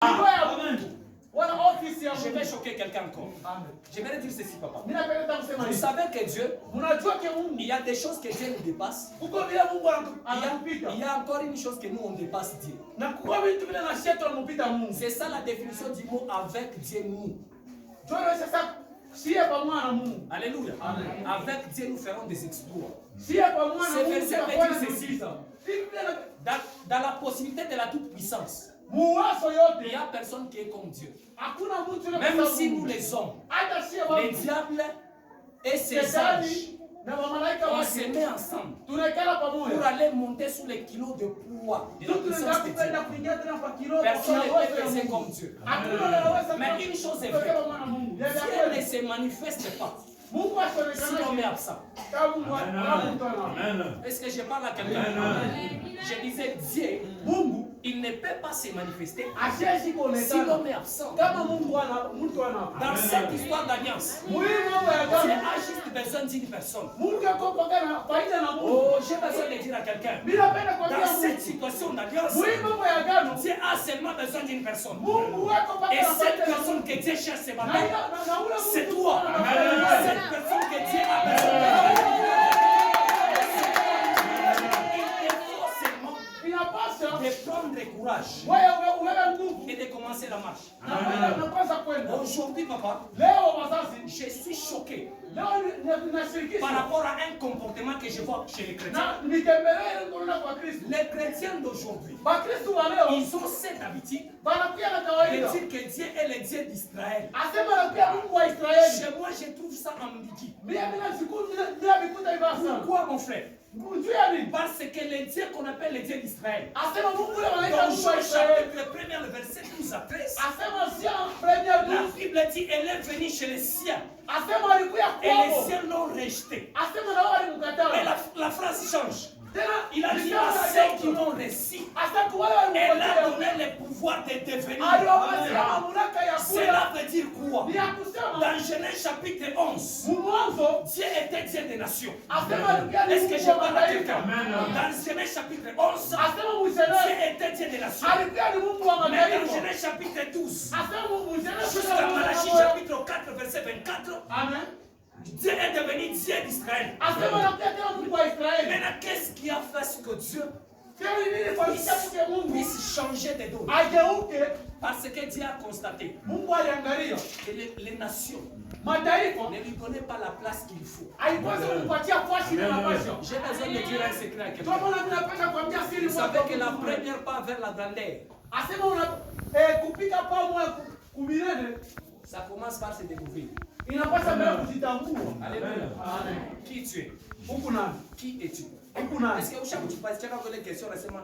Je vais choquer quelqu'un encore. Je vais dire ceci, papa. Vous savez que Dieu, il y a des choses que Dieu nous dépasse. Il y a encore une chose que nous on dépasse Dieu. C'est ça la définition du mot avec Dieu nous. Alléluia. Avec Dieu nous ferons des exploits. Ce verset veut dire ceci. Dans la possibilité de la toute-puissance, il n'y a personne qui est comme Dieu. Même si nous les hommes, les diables et ses anges, on se met ensemble pour aller monter sous les kilos de poids de la puissance de Dieu. Personne ne peut peser comme Dieu. Mais une chose est vraie, Dieu ne se manifeste pas si l'homme est absent. Est-ce que je parle à quelqu'un? Je disais Dieu, il ne peut pas se manifester si l'homme est absent. Dans cette histoire d'alliance, Dieu a juste besoin d'une personne. Oh, j'ai besoin de dire à quelqu'un, dans cette situation d'alliance, Dieu a seulement besoin d'une personne. Et cette personne que Dieu cherche ce matin, c'est toi. Cette personne que Dieu a besoin. De prendre courage et de commencer la marche. Aujourd'hui, papa, je suis choqué par rapport à un comportement que je vois chez les chrétiens. Les chrétiens d'aujourd'hui, ils ont cette habitude de dire que Dieu est le Dieu d'Israël. Chez moi, je trouve ça ambigu. Pourquoi, mon frère? Parce que le Dieu qu'on appelle le Dieu d'Israël, dans Joël chapitre 1, le verset 12 à 13, la Bible dit elle est venue chez les siens et les siens l'ont rejeté. Et la phrase change. Il a dit à ceux qui l'ont reçu, elle a donné le pouvoir de devenir. Cela veut dire quoi? Dans Genèse chapitre 11, Dieu était Dieu des nations. Est-ce que je parle à quelqu'un? Dans Genèse chapitre 11, Dieu était Dieu des nations. Mais dans Genèse chapitre 12, jusqu'à Malachie chapitre 4, verset 24, Dieu est devenu Dieu d'Israël. Maintenant, qu'est-ce qui a fait ce que Dieu puisse changer de dos? Parce que Dieu a constaté que les nations ne lui donnaient pas la place qu'il faut. J'ai besoin de dire un secret à quelqu'un. Vous savez que la première pas vers la grandeur, ça commence par se découvrir. Qui tu es? Qui es-tu? Est-ce que tu passes une question récemment?